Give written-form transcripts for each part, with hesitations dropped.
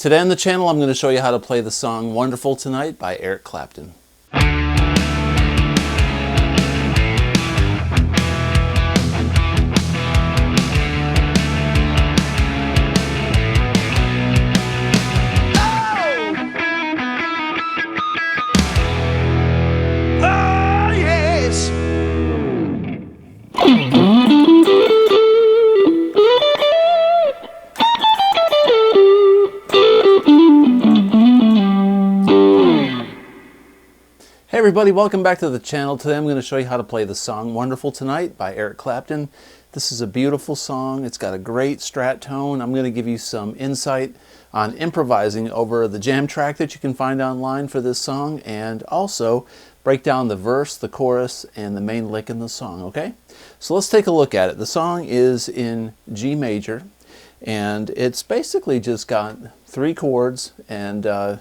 Today on the channel, I'm going to show you how to play the song Wonderful Tonight by Eric Clapton. Hey everybody, welcome back to the channel. Today I'm going to show you how to play the song Wonderful Tonight by Eric Clapton. This is a beautiful song. It's got a great strat tone. I'm going to give you some insight on improvising over the jam track that you can find online for this song, and also break down the verse, the chorus, and the main lick in the song, okay? So let's take a look at it. The song is in G major, and it's basically just got 3 chords, and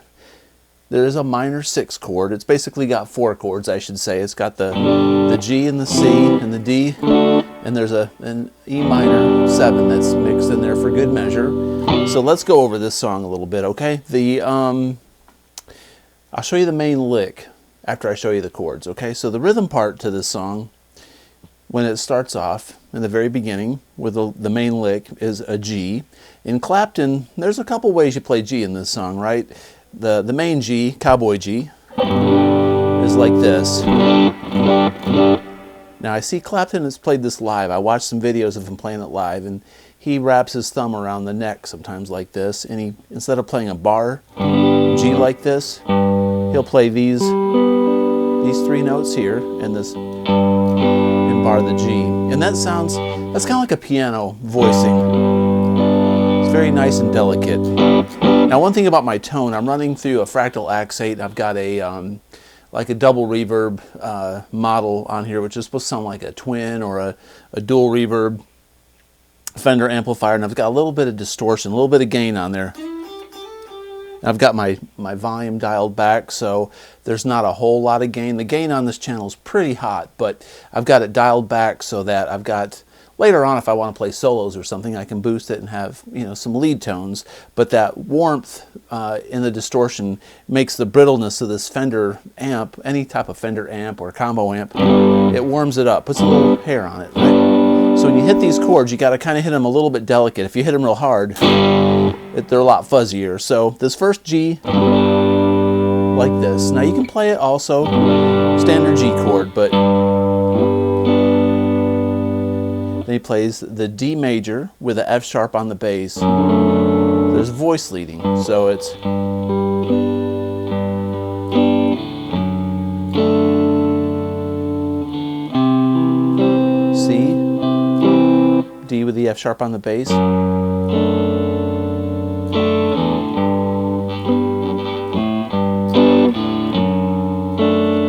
there's a minor 6 chord. It's basically got 4 chords, I should say. It's got the G and the C and the D, and there's an E minor 7 that's mixed in there for good measure. So let's go over this song a little bit, okay? I'll show you the main lick after I show you the chords, okay? So the rhythm part to this song, when it starts off in the very beginning with the main lick, is a G. In Clapton, there's a couple ways you play G in this song, right? The main G, cowboy G, is like this. Now I see Clapton has played this live. I watched some videos of him playing it live, and he wraps his thumb around the neck sometimes like this, and he, instead of playing a bar G like this, he'll play these 3 notes here and this and bar the G. And that's kind of like a piano voicing. It's very nice and delicate. Now one thing about my tone, I'm running through a fractal Ax8. I've got a like a double reverb model on here, which is supposed to sound like a twin or a dual reverb Fender amplifier, and I've got a little bit of distortion, a little bit of gain on there. I've got my volume dialed back, so there's not a whole lot of gain. The gain on this channel is pretty hot, but I've got it dialed back so that I've got, later on if I want to play solos or something, I can boost it and have, you know, some lead tones. But that warmth in the distortion makes the brittleness of this Fender amp, any type of Fender amp or combo amp, it warms it up, puts a little hair on it, right? So when you hit these chords, you got to kind of hit them a little bit delicate. If you hit them real hard, they're a lot fuzzier. So this first G, like this. Now you can play it also standard G chord, but then he plays the D major with the F sharp on the bass. There's voice leading, so it's C, D with the F sharp on the bass.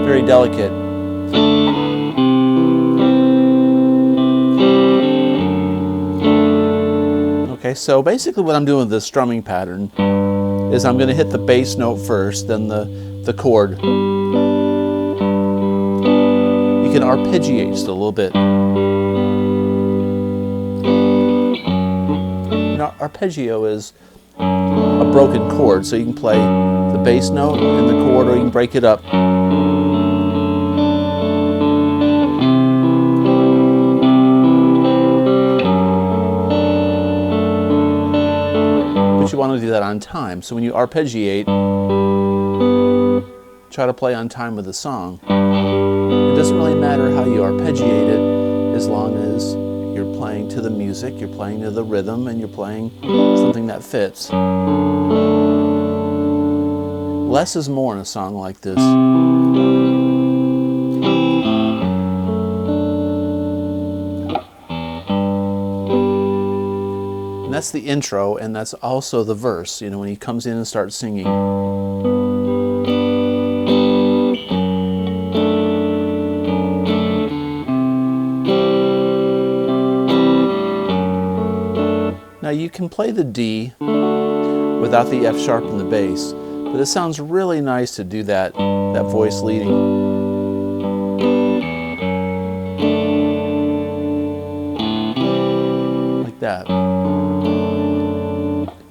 Very delicate. Okay, so basically what I'm doing with this strumming pattern is I'm going to hit the bass note first, then the chord. You can arpeggiate just a little bit. Now, arpeggio is a broken chord, so you can play the bass note and the chord, or you can break it up. You want to do that on time. So when you arpeggiate, try to play on time with the song. It doesn't really matter how you arpeggiate it, as long as you're playing to the music, you're playing to the rhythm, and you're playing something that fits. Less is more in a song like this. And that's the intro, and that's also the verse, you know, when he comes in and starts singing. Now you can play the D without the F sharp in the bass, but it sounds really nice to do that voice leading. Like that.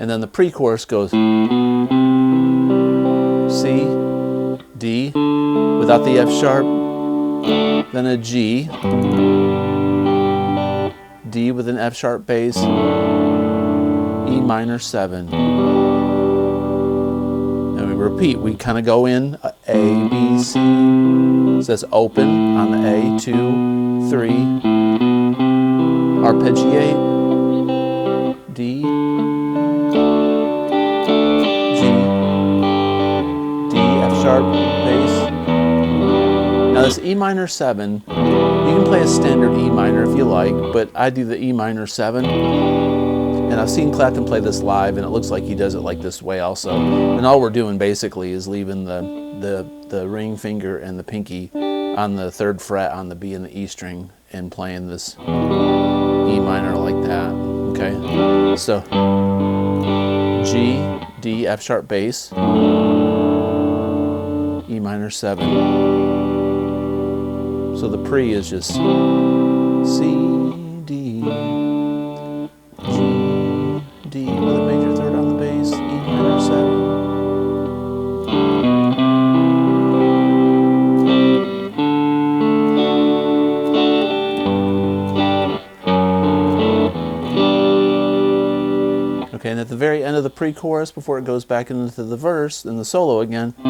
And then the pre-chorus goes C, D, without the F sharp, then a G, D with an F sharp bass, E minor 7. And we repeat, we kind of go in A, B, C, it says open on the A, 2, 3, arpeggiate, D, G, D, F sharp, bass. Now this E minor 7, you can play a standard E minor if you like, but I do the E minor 7. And I've seen Clapton play this live, and it looks like he does it like this way also. And all we're doing basically is leaving the ring finger and the pinky on the 3rd fret on the B and the E string and playing this E minor like that, okay? So G, D, F sharp bass, E minor 7. So the pre is just C, D, G, D with a major 3rd on the bass, E minor 7. Okay, and at the very end of the pre-chorus, before it goes back into the verse and the solo again, you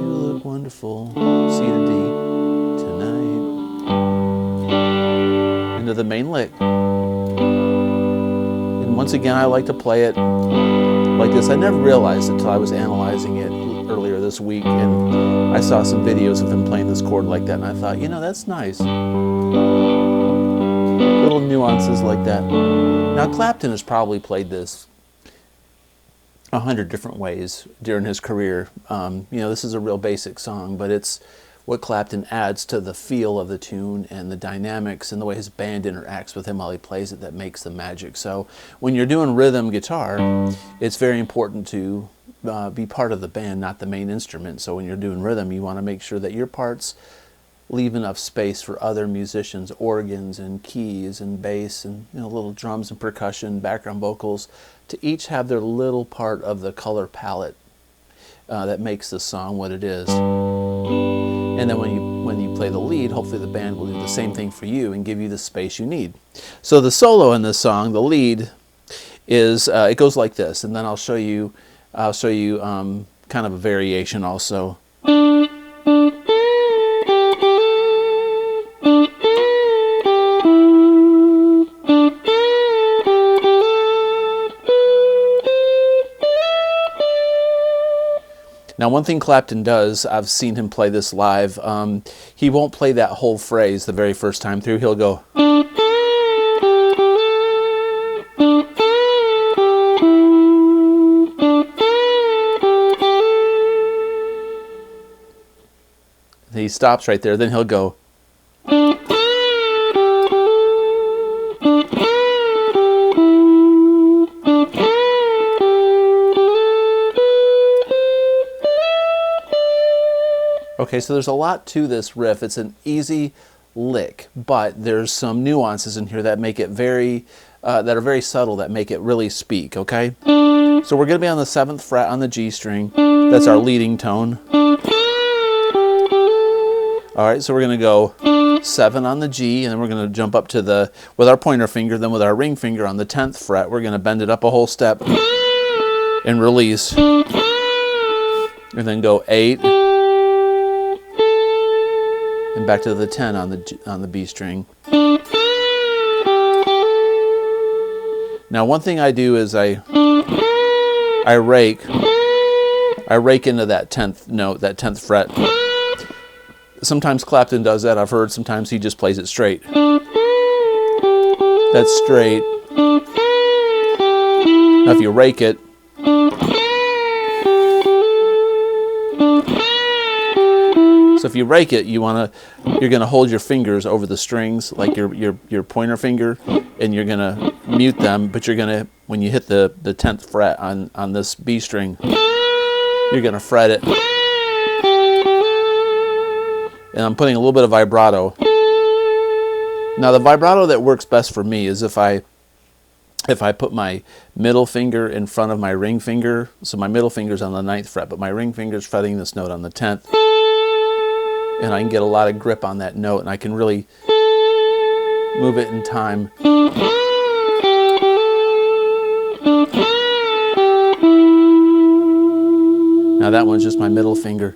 look wonderful, C to D, tonight, into the main lick. And once again, I like to play it like this. I never realized it until I was analyzing it earlier this week, and I saw some videos of him playing this chord like that, and I thought, you know, that's nice. Little nuances like that. Now Clapton has probably played this 100 different ways during his career. You know, this is a real basic song, but it's what Clapton adds to the feel of the tune and the dynamics and the way his band interacts with him while he plays it that makes the magic. So when you're doing rhythm guitar, it's very important to be part of the band, not the main instrument. So when you're doing rhythm, you want to make sure that your parts leave enough space for other musicians, organs and keys and bass and, you know, little drums and percussion, background vocals, to each have their little part of the color palette that makes the song what it is. And then when you play the lead, hopefully the band will do the same thing for you and give you the space you need. So the solo in this song, the lead, is it goes like this, and then I'll show you kind of a variation also. Now, one thing Clapton does, I've seen him play this live, he won't play that whole phrase the very first time through. He'll go, he stops right there, then he'll go, okay, so there's a lot to this riff. It's an easy lick, but there's some nuances in here that make it that are very subtle, that make it really speak, okay? So we're going to be on the 7th fret on the G string. That's our leading tone. All right, so we're going to go 7 on the G, and then we're going to jump up to with our pointer finger, then with our ring finger on the 10th fret, we're going to bend it up a whole step and release. And then go 8. And back to the 10 on the B string. Now, one thing I do is I rake into that 10th note, that 10th fret. Sometimes Clapton does that, I've heard. Sometimes he just plays it straight. That's straight. Now, if you rake it, so if you rake it, you're going to hold your fingers over the strings, like your pointer finger, and you're going to mute them, but you're going to, when you hit the 10th fret on this B string, you're going to fret it. And I'm putting a little bit of vibrato. Now the vibrato that works best for me is if I if I put my middle finger in front of my ring finger, so my middle finger's on the 9th fret, but my ring finger's fretting this note on the 10th, and I can get a lot of grip on that note, and I can really move it in time. Now that one's just my middle finger.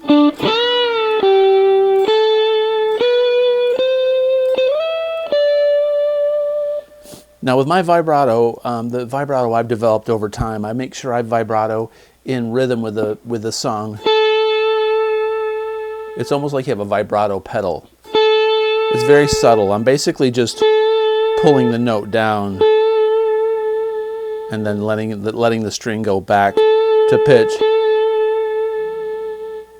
Now with my vibrato, the vibrato I've developed over time, I make sure I vibrato in rhythm with the song. It's almost like you have a vibrato pedal. It's very subtle. I'm basically just pulling the note down and then letting the string go back to pitch.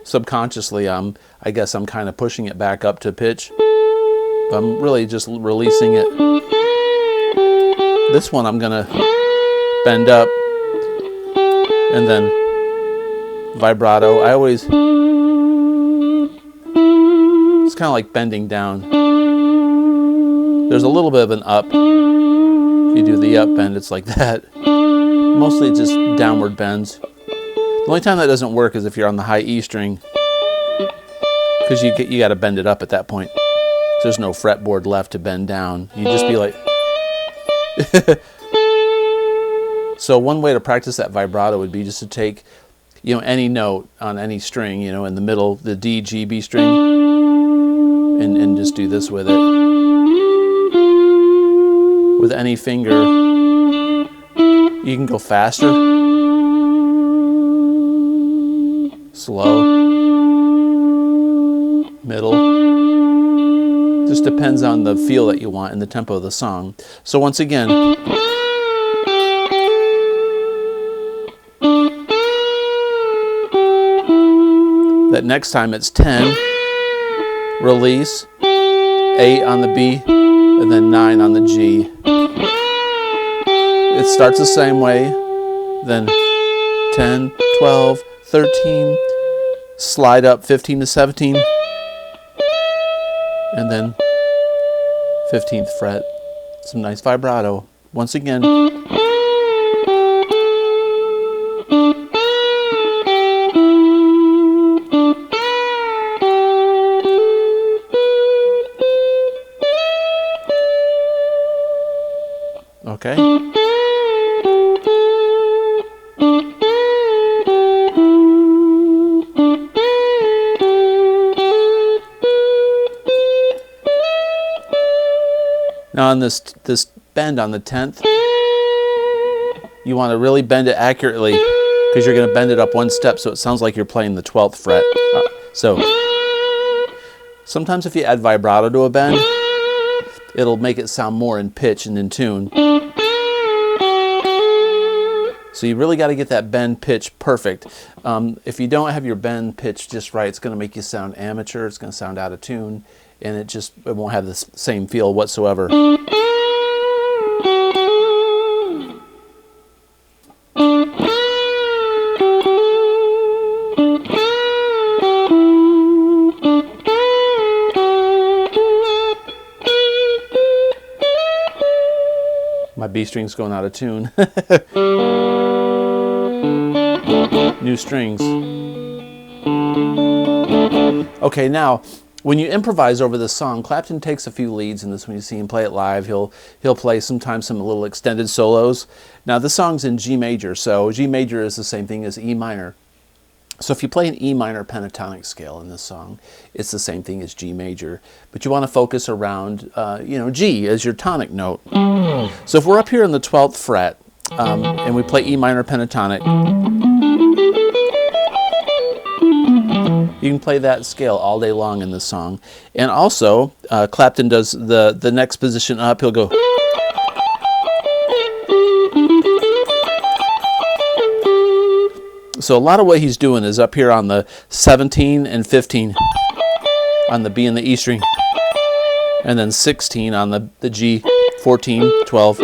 Subconsciously, I guess I'm kind of pushing it back up to pitch. But I'm really just releasing it. This one I'm gonna bend up and then vibrato. It's kind of like bending down. There's a little bit of an up. If you do the up bend, it's like that. Mostly it just downward bends. The only time that doesn't work is if you're on the high E string, because you got to bend it up at that point. There's no fretboard left to bend down. You just be like. So one way to practice that vibrato would be just to take, any note on any string, in the middle, the D, G, B string, and just do this with it. With any finger, you can go faster, slow, middle. Just depends on the feel that you want and the tempo of the song. So once again, that next time it's 10, release, 8 on the B, and then 9 on the G. It starts the same way, then 10, 12, 13, slide up 15 to 17, and then 15th fret. Some nice vibrato. Once again. Okay. Now on this bend on the 10th, you want to really bend it accurately because you're going to bend it up one step so it sounds like you're playing the 12th fret. So sometimes if you add vibrato to a bend, it'll make it sound more in pitch and in tune. So you really got to get that bend pitch perfect. If you don't have your bend pitch just right, it's going to make you sound amateur, it's going to sound out of tune, and it won't have the same feel whatsoever. My B string's going out of tune. New strings. Okay, now when you improvise over this song, Clapton takes a few leads in this. When you see him play it live, he'll play sometimes some little extended solos. Now this song's in G major, so G major is the same thing as E minor. So if you play an E minor pentatonic scale in this song, it's the same thing as G major. But you want to focus around, G as your tonic note. So if we're up here on the 12th fret and we play E minor pentatonic, you can play that scale all day long in this song. And also, Clapton does the next position up. He'll go. So a lot of what he's doing is up here on the 17 and 15 on the B and the E string, and then 16 on the G, 14, 12.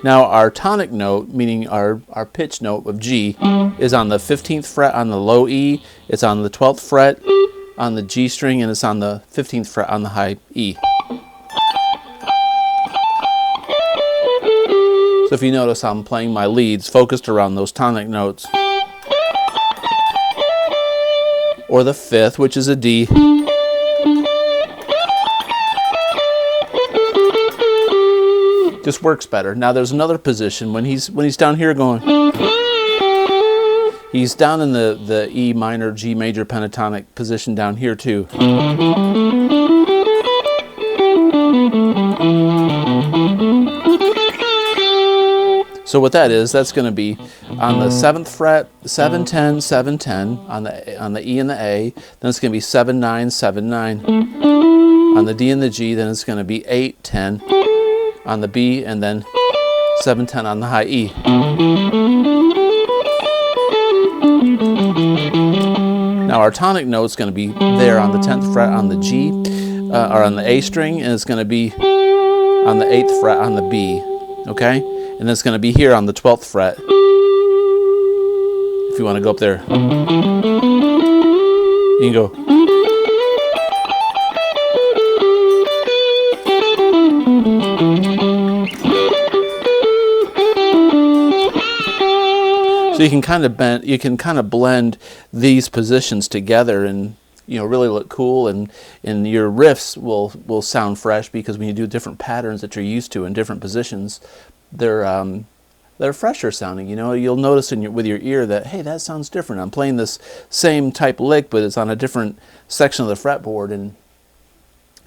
Now our tonic note, meaning our pitch note of G, is on the 15th fret on the low E, it's on the 12th fret on the G string, and it's on the 15th fret on the high E. So if you notice, I'm playing my leads focused around those tonic notes. Or the 5th, which is a D. Just works better. Now there's another position when he's down here going. He's down in the E minor, G major pentatonic position down here too. So what that is, that's going to be on the 7th fret, 7 10 7 10 on the E and the A. Then it's going to be 7 9 7 9 on the D and the G. Then it's going to be 8 10 on the B, and then 7 10 on the high E. Now our tonic note is going to be there on the 10th fret on the G, or on the A string, and it's going to be on the 8th fret on the B. Okay, and then it's going to be here on the 12th fret. If you want to go up there, you can go. So you can kind of blend these positions together, and really look cool, and your riffs will sound fresh, because when you do different patterns that you're used to in different positions, they're fresher sounding. You'll notice with your ear that, hey, that sounds different. I'm playing this same type lick, but it's on a different section of the fretboard, and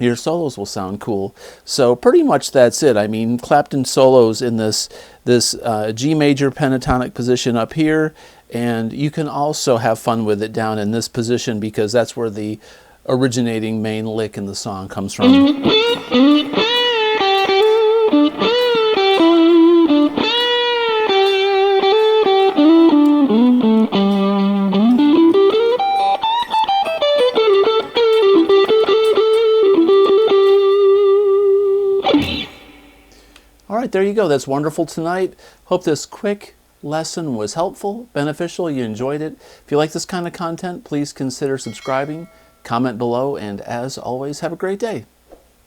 your solos will sound cool. So pretty much that's it. I mean, Clapton solos in this G major pentatonic position up here, and you can also have fun with it down in this position, because that's where the originating main lick in the song comes from. All right, there you go. That's wonderful tonight. Hope this quick lesson was helpful, beneficial, you enjoyed it. If you like this kind of content, please consider subscribing, comment below, and as always, have a great day.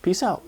Peace out.